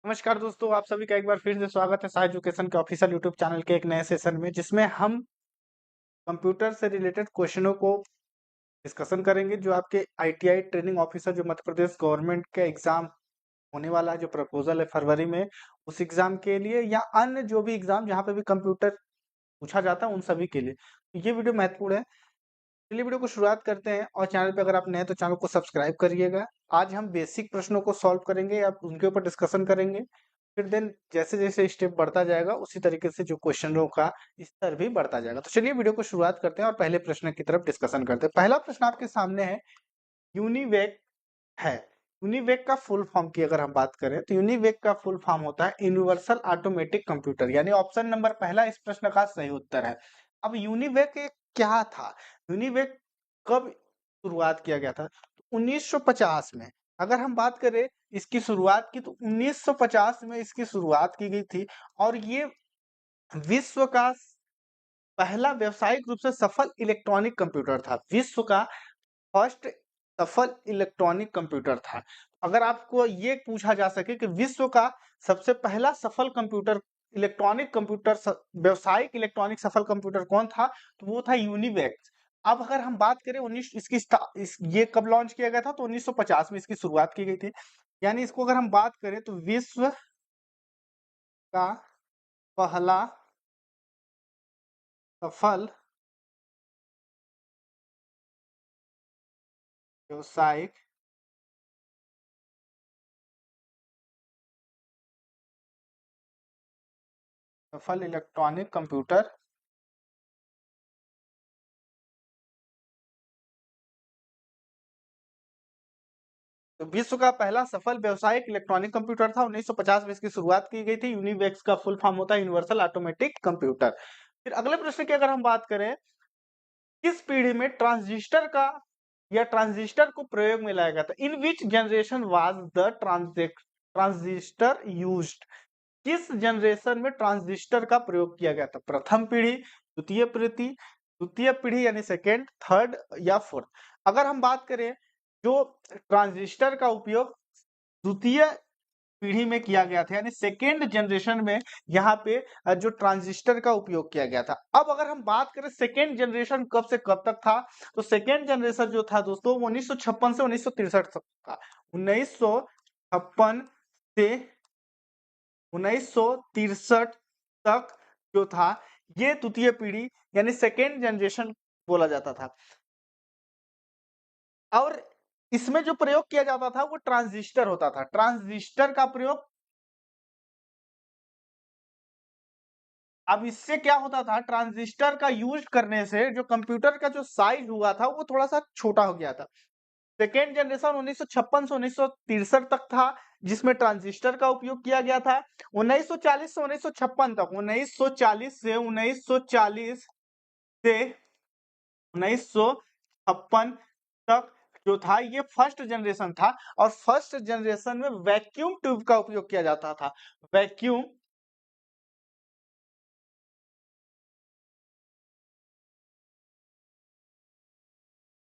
नमस्कार दोस्तों, आप सभी का एक बार फिर से स्वागत है साई एजुकेशन के ऑफिशियल यूट्यूब चैनल के एक नए सेशन में, जिसमें हम कंप्यूटर से रिलेटेड क्वेश्चनों को डिस्कशन करेंगे। जो आपके आईटीआई ट्रेनिंग ऑफिसर जो मध्य प्रदेश गवर्नमेंट के एग्जाम होने वाला है, जो प्रपोजल है फरवरी में, उस एग्जाम के लिए या अन्य जो भी एग्जाम जहाँ पे भी कंप्यूटर पूछा जाता है उन सभी के लिए तो ये वीडियो महत्वपूर्ण है। चलिए वीडियो को शुरुआत करते हैं, और चैनल पे अगर आप नए हैं तो चैनल को सब्सक्राइब करिएगा। आज हम बेसिक प्रश्नों को सॉल्व करेंगे या उनके ऊपर डिस्कशन करेंगे। फिर देन जैसे जैसे स्टेप बढ़ता जाएगा उसी तरीके से जो क्वेश्चनों का स्तर भी बढ़ता जाएगा। तो चलिए वीडियो को शुरुआत करते हैं और पहले प्रश्न की तरफ डिस्कशन करते हैं। पहला प्रश्न आपके सामने है, यूनिवेक है। यूनिवेक का फुल फॉर्म की अगर हम बात करें तो यूनिवेक का फुल फॉर्म होता है यूनिवर्सल ऑटोमेटिक कंप्यूटर, यानी ऑप्शन नंबर पहला इस प्रश्न का सही उत्तर है। अब यूनिवेक क्या था, यूनिवेक कब शुरुआत किया गया था? तो 1950 में। अगर हम बात करें इसकी शुरुआत की, तो 1950 में इसकी शुरुआत की गई थी, और ये विश्व का पहला व्यावसायिक रूप से सफल इलेक्ट्रॉनिक कंप्यूटर था। विश्व का फर्स्ट सफल इलेक्ट्रॉनिक कंप्यूटर था। अगर आपको ये पूछा जा सके कि विश्व का सबसे पहला सफल कंप्यूटर, इलेक्ट्रॉनिक कंप्यूटर, व्यावसायिक इलेक्ट्रॉनिक सफल कंप्यूटर कौन था, तो वो था यूनिवेक। अब अगर हम बात करें 19 इसकी ये कब लॉन्च किया गया था, तो 1950 में इसकी शुरुआत की गई थी। यानी इसको अगर हम बात करें तो विश्व का पहला सफल व्यावसायिक सफल इलेक्ट्रॉनिक कंप्यूटर तो विश्व का पहला सफल व्यावसायिक इलेक्ट्रॉनिक कंप्यूटर था। 1950 में इसकी शुरुआत की गई थी। यूनिवेक्स का फुल फॉर्म होता है यूनिवर्सल ऑटोमेटिक कंप्यूटर। फिर अगले प्रश्न की अगर हम बात करें, किस पीढ़ी में ट्रांजिस्टर का या ट्रांजिस्टर को प्रयोग में लाया गया था? In which generation was the transistor used? किस जनरेशन में ट्रांजिस्टर का प्रयोग किया गया था? प्रथम पीढ़ी, द्वितीय पीढ़ी यानी सेकेंड, थर्ड या फोर्थ? अगर हम बात करें, जो ट्रांजिस्टर का उपयोग द्वितीय पीढ़ी में किया गया था, यानी सेकेंड जनरेशन में यहाँ पे जो ट्रांजिस्टर का उपयोग किया गया था। अब अगर हम बात करें सेकेंड जनरेशन कब से कब तक था, तो सेकेंड जनरेशन जो था दोस्तों वो 1956 से 1963 तक था। 1956 से 1963 तक जो था, ये द्वितीय पीढ़ी यानी सेकेंड जनरेशन बोला जाता था। और इसमें जो प्रयोग किया जाता था वो ट्रांजिस्टर होता था। ट्रांजिस्टर का प्रयोग, अब इससे क्या होता था, ट्रांजिस्टर का यूज करने से जो कंप्यूटर का जो साइज हुआ था वो थोड़ा सा छोटा हो गया था। सेकेंड जनरेशन 1956 से 1963 तक था, जिसमें ट्रांजिस्टर का उपयोग किया गया था। 1940 से 1956 तक, 1940 से 1956 तक जो था ये फर्स्ट जनरेशन था। और फर्स्ट जनरेशन में वैक्यूम ट्यूब का उपयोग किया जाता था। वैक्यूम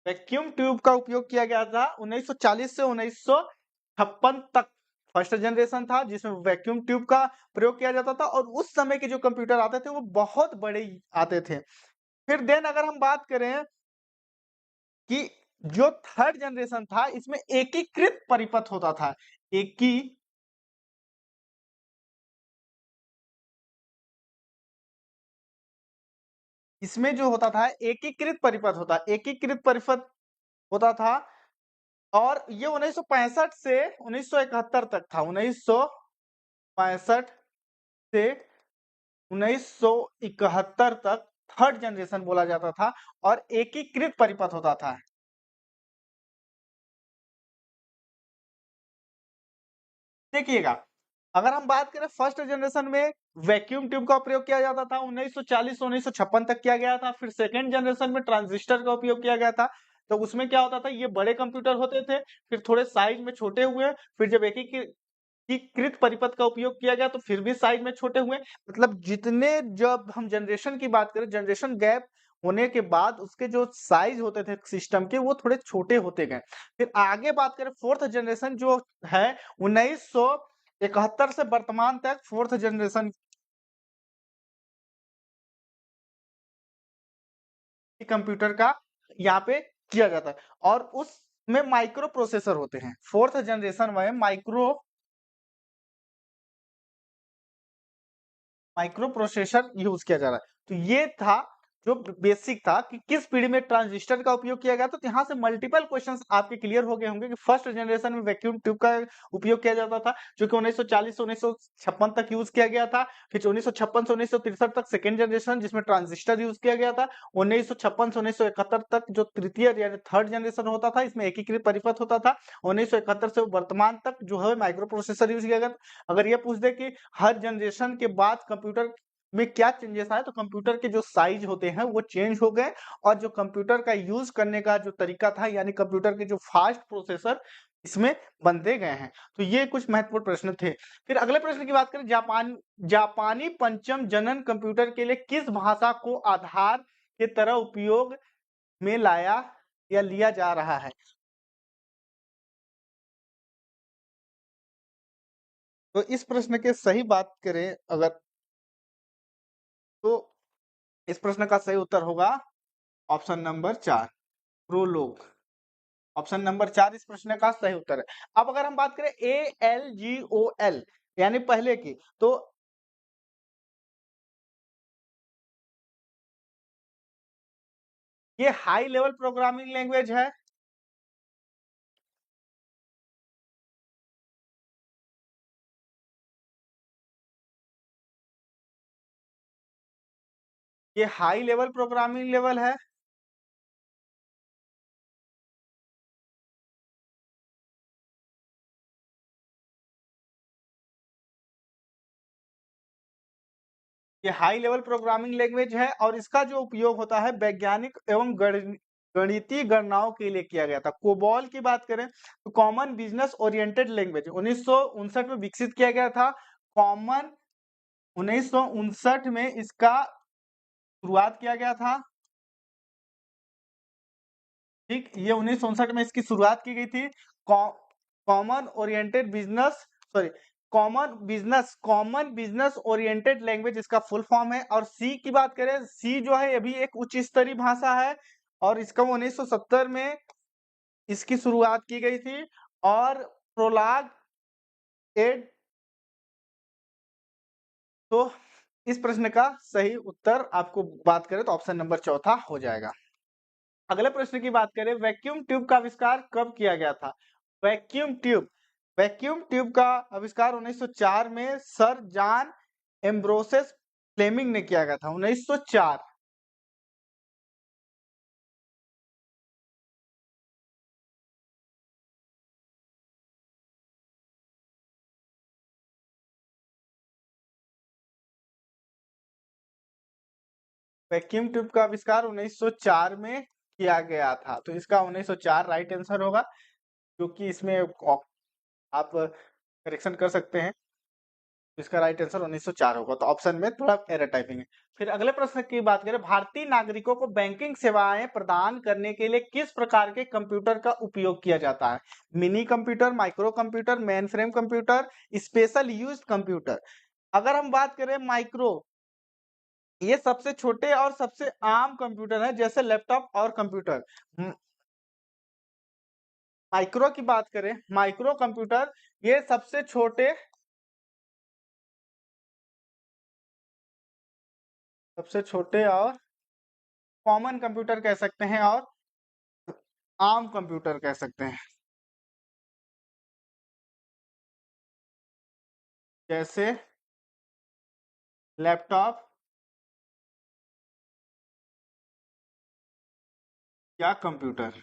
वैक्यूम ट्यूब का उपयोग किया गया था 1940 से 1956 तक। फर्स्ट जनरेशन था जिसमें वैक्यूम ट्यूब का प्रयोग किया जाता था, और उस समय के जो कंप्यूटर आते थे वो बहुत बड़े आते थे। फिर देन अगर हम बात करें कि जो थर्ड जनरेशन था, इसमें एकीकृत परिपथ होता था। इसमें जो होता था एकीकृत परिपथ होता था। और ये 1965 से 1971 तक था। 1965 से 1971 तक थर्ड जनरेशन बोला जाता था, और एकीकृत परिपथ होता था। देखिएगा, अगर हम बात करें फर्स्ट जनरेशन में वैक्यूम ट्यूब का प्रयोग किया जाता था, 1940 से 1956 तक किया गया था। फिर सेकेंड जनरेशन में ट्रांजिस्टर का उपयोग किया गया था। तो उसमें क्या होता था, ये बड़े कंप्यूटर होते थे, फिर थोड़े साइज में छोटे हुए। फिर जब एकीकृत परिपथ का उपयोग किया गया तो फिर भी साइज में छोटे हुए। मतलब जितने, जब हम जनरेशन की बात करें, जनरेशन गैप होने के बाद उसके जो साइज होते थे सिस्टम के वो थोड़े छोटे होते गए। फिर आगे बात करें फोर्थ जनरेशन जो है 71 से वर्तमान तक 4th जनरेशन कंप्यूटर का यहाँ पे किया जाता है, और उसमें माइक्रो प्रोसेसर होते हैं। 4th जनरेशन में माइक्रो प्रोसेसर यूज किया जा रहा है। तो ये था जो बेसिक था कि किस पीढ़ी में ट्रांजिस्टर का उपयोग किया गया था। तो यहाँ से मल्टीपल क्वेश्चंस आपके क्लियर हो गए होंगे कि फर्स्ट जनरेशन में वैक्यूम ट्यूब का उपयोग किया जाता था, जो कि 1940 से 1956 तक यूज किया गया था। फिर 1956 से 1963 तक सेकेंड जनरेशन, जिसमें ट्रांजिस्टर यूज किया गया था। 1956 से 1971 तक जो तृतीय यानी थर्ड जनरेशन होता था, इसमें एकीकृत परिपथ होता था। 1971 से वर्तमान तक जो है माइक्रो प्रोसेसर यूज किया गया। अगर ये पूछ दे कि हर जनरेशन के बाद कंप्यूटर में क्या चेंजेस आए, तो कंप्यूटर के जो साइज होते हैं वो चेंज हो गए, और जो कंप्यूटर का यूज करने का जो तरीका था, यानी कंप्यूटर के जो फास्ट प्रोसेसर इसमें बनते गए हैं। तो ये कुछ महत्वपूर्ण प्रश्न थे। फिर अगले प्रश्न की बात करें, जापानी पंचम जनन कंप्यूटर के लिए किस भाषा को आधार के तरह उपयोग में लाया या लिया जा रहा है? तो इस प्रश्न के सही बात करें अगर, तो इस प्रश्न का सही उत्तर होगा option number 4, prologue. Option number 4 इस प्रश्न का सही उत्तर है। अब अगर हम बात करें ALGOL यानी पहले की, तो ये हाई लेवल प्रोग्रामिंग लैंग्वेज है। ये हाई लेवल प्रोग्रामिंग लेवल है। ये हाई लेवल प्रोग्रामिंग लैंग्वेज है, और इसका जो उपयोग होता है वैज्ञानिक एवं गणितीय गणनाओं के लिए किया गया था। कोबॉल की बात करें तो कॉमन बिजनेस ओरिएंटेड लैंग्वेज 1959 में विकसित किया गया था। कॉमन 1959 में इसका शुरुआत किया गया था। ठीक, ये 1959 में इसकी शुरुआत की गई थी। Common oriented business, sorry, common business oriented language इसका फुल फॉर्म है। और सी की बात करें, सी जो है अभी एक उच्च स्तरीय भाषा है, और इसका 1970 में इसकी शुरुआत की गई थी। और प्रोलाग एड, तो इस प्रश्न का सही उत्तर आपको बात करें तो ऑप्शन नंबर चौथा हो जाएगा। अगले प्रश्न की बात करें, वैक्यूम ट्यूब का आविष्कार कब किया गया था? वैक्यूम ट्यूब का आविष्कार 1904 में सर जॉन एम्ब्रोसेस फ्लेमिंग ने किया गया था। 1904। वैक्यूम ट्यूब का आविष्कार 1904 में किया गया था, तो इसका 1904 राइट आंसर होगा, क्योंकि इसमें आप करेक्शन कर सकते हैं। इसका राइट आंसर 1904 होगा, तो ऑप्शन में थोड़ा एरर टाइपिंग है। फिर अगले प्रश्न की बात करें, भारतीय नागरिकों को बैंकिंग सेवाएं प्रदान करने के लिए किस प्रकार के कंप्यूटर का उपयोग किया जाता है? Mini computer, micro computer, main frame computer, special use computer. अगर हम बात करें माइक्रो, ये सबसे छोटे और सबसे आम कंप्यूटर है, जैसे लैपटॉप और कंप्यूटर। माइक्रो की बात करें, माइक्रो कंप्यूटर ये सबसे छोटे और कॉमन कंप्यूटर कह सकते हैं, और आम कंप्यूटर कह सकते हैं, जैसे लैपटॉप या कंप्यूटर।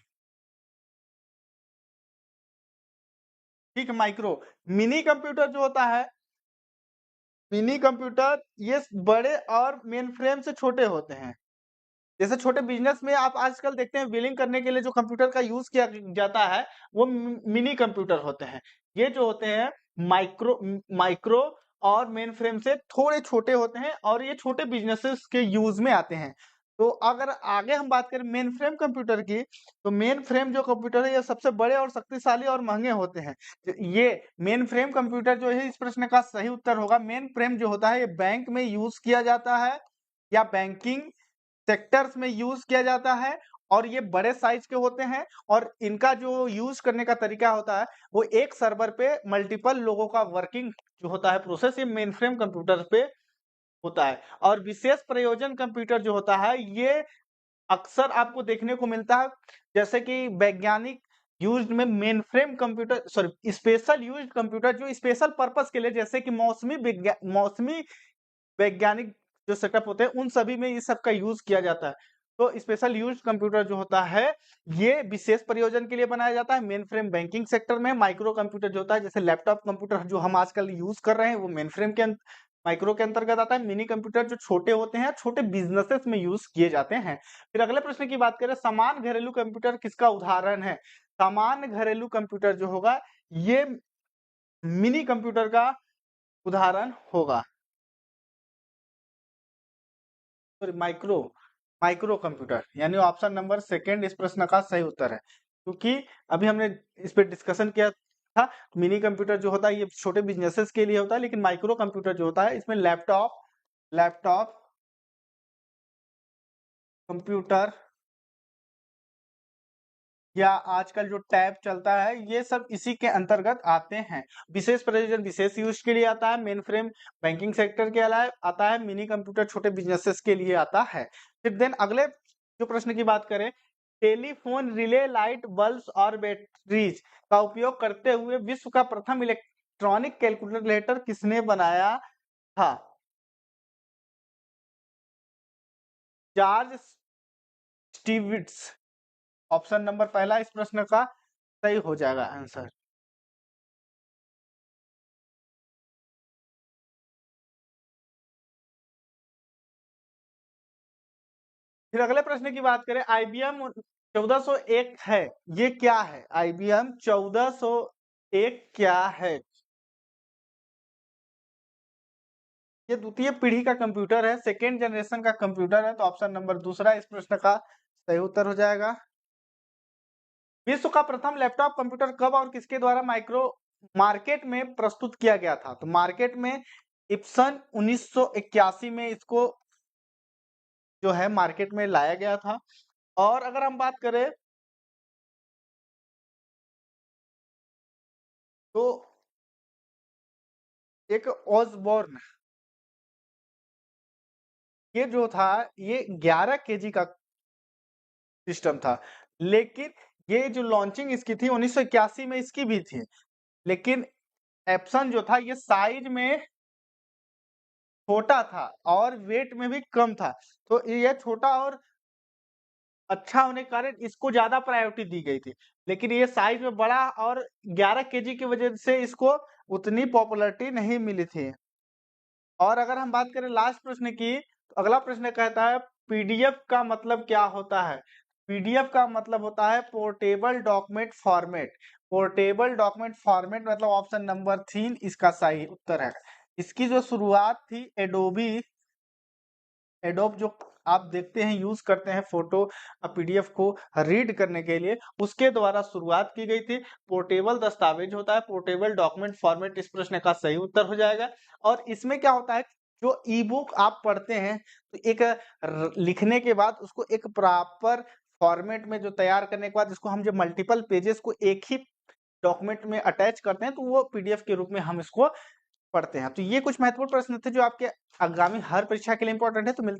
ठीक है, माइक्रो। मिनी कंप्यूटर जो होता है, मिनी कंप्यूटर ये बड़े और मेन फ्रेम से छोटे होते हैं। जैसे छोटे बिजनेस में आप आजकल देखते हैं बिलिंग करने के लिए जो कंप्यूटर का यूज किया जाता है, वो मिनी कंप्यूटर होते हैं। ये जो होते हैं माइक्रो और मेन फ्रेम से थोड़े छोटे होते हैं, और ये छोटे बिजनेसेस के यूज में आते हैं। तो अगर आगे हम बात करें मेन फ्रेम कंप्यूटर की, तो मेन फ्रेम जो कंप्यूटर है ये सबसे बड़े और शक्तिशाली और महंगे होते हैं। ये मेन फ्रेम कंप्यूटर जो है, इस प्रश्न का सही उत्तर होगा मेन फ्रेम जो होता है ये बैंक में यूज किया जाता है या बैंकिंग सेक्टर्स में यूज किया जाता है, और ये बड़े साइज के होते हैं, और इनका जो यूज करने का तरीका होता है वो एक सर्वर पे मल्टीपल लोगों का वर्किंग जो होता है प्रोसेस, ये मेन फ्रेम कंप्यूटर पे होता है। और विशेष प्रयोजन कंप्यूटर जो होता है ये अक्सर आपको देखने को मिलता है, जैसे कि वैज्ञानिक यूज में main frame computer, sorry special use computer जो स्पेशल पर्पस के लिए, जैसे कि मौसमी वैज्ञानिक जो सेटअप होते हैं उन सभी में इस सब का यूज किया जाता है। तो स्पेशल यूज कंप्यूटर जो होता है ये विशेष प्रयोजन के लिए बनाया जाता है। मेन फ्रेम बैंकिंग सेक्टर में, माइक्रो कंप्यूटर जो होता है जैसे लैपटॉप कंप्यूटर जो हम आजकल यूज कर रहे हैं वो मेन फ्रेम के माइक्रो के अंतर्गत आता है। मिनी कंप्यूटर जो छोटे होते हैं, छोटे बिजनेसेस में यूज किए जाते हैं। फिर अगले प्रश्न की बात करें, समान घरेलू कंप्यूटर किसका उदाहरण है? सामान्य घरेलू कंप्यूटर जो होगा ये मिनी कंप्यूटर का उदाहरण होगा। माइक्रो माइक्रो कंप्यूटर यानी ऑप्शन नंबर सेकंड इस प्रश्न का सही उत्तर है, क्योंकि अभी हमने इस पे डिस्कशन किया था। मिनी कंप्यूटर जो होता है ये छोटे बिजनेसेस के लिए होता है, लेकिन माइक्रो कंप्यूटर जो होता है इसमें लैपटॉप कंप्यूटर या आजकल जो टैब चलता है ये सब इसी के अंतर्गत आते हैं। विशेष प्रयोजन विशेष यूज के लिए आता है, मेन फ्रेम बैंकिंग सेक्टर के अलावा आता है, मिनी कंप्यूटर छोटे बिजनेसेस के लिए आता है। फिर देन अगले जो प्रश्न की बात करें, टेलीफोन रिले लाइट बल्ब्स और बैटरीज का उपयोग करते हुए विश्व का प्रथम इलेक्ट्रॉनिक कैलकुलेटर किसने बनाया था? जॉर्ज स्टीविट्स ऑप्शन नंबर पहला इस प्रश्न का सही हो जाएगा आंसर। फिर अगले प्रश्न की बात करें, आईबीएम 1401 है, ये क्या है? आईबीएम 1401 क्या है? ये द्वितीय पीढ़ी का कंप्यूटर है, सेकेंड जनरेशन का कंप्यूटर है, तो ऑप्शन नंबर दूसरा इस प्रश्न का सही उत्तर हो जाएगा। विश्व का प्रथम लैपटॉप कंप्यूटर कब और किसके द्वारा मार्केट में प्रस्तुत किया गया था? तो मार्केट में इप्सन 1981 में इसको जो है मार्केट में लाया गया था। और अगर हम बात करें तो एक ओसबोर्न ये जो था ये 11 केजी का सिस्टम था, लेकिन ये जो लॉन्चिंग इसकी थी 1981 में इसकी भी थी, लेकिन एप्सन जो था ये साइज में छोटा था और वेट में भी कम था, तो ये छोटा और अच्छा होने के कारण इसको ज्यादा प्रायोरिटी दी गई थी। लेकिन ये साइज में बड़ा और 11 केजी की वजह से इसको उतनी पॉपुलैरिटी नहीं मिली थी। और अगर हम बात करें लास्ट प्रश्न की, तो अगला प्रश्न कहता है पीडीएफ का मतलब क्या होता है? पीडीएफ का मतलब होता है portable document format. Portable document format मतलब ऑप्शन नंबर 3 इसका सही उत्तर है। इसकी जो शुरुआत थी एडोब जो आप देखते हैं यूज करते हैं फोटो पीडीएफ को रीड करने के लिए, उसके द्वारा शुरुआत की गई थी। पोर्टेबल दस्तावेज होता है, पोर्टेबल डॉक्यूमेंट फॉर्मेट इस प्रश्न का सही उत्तर हो जाएगा। और इसमें क्या होता है, जो ई बुक आप पढ़ते हैं तो एक लिखने के बाद उसको एक प्रॉपर फॉर्मेट में जो तैयार करने के बाद इसको हम जो मल्टीपल पेजेस को एक ही डॉक्यूमेंट में अटैच करते हैं तो वो पीडीएफ के रूप में हम इसको पढ़ते हैं। तो ये कुछ महत्वपूर्ण प्रश्न थे जो आपके आगामी हर परीक्षा के लिए इंपॉर्टेंट है। तो मिलते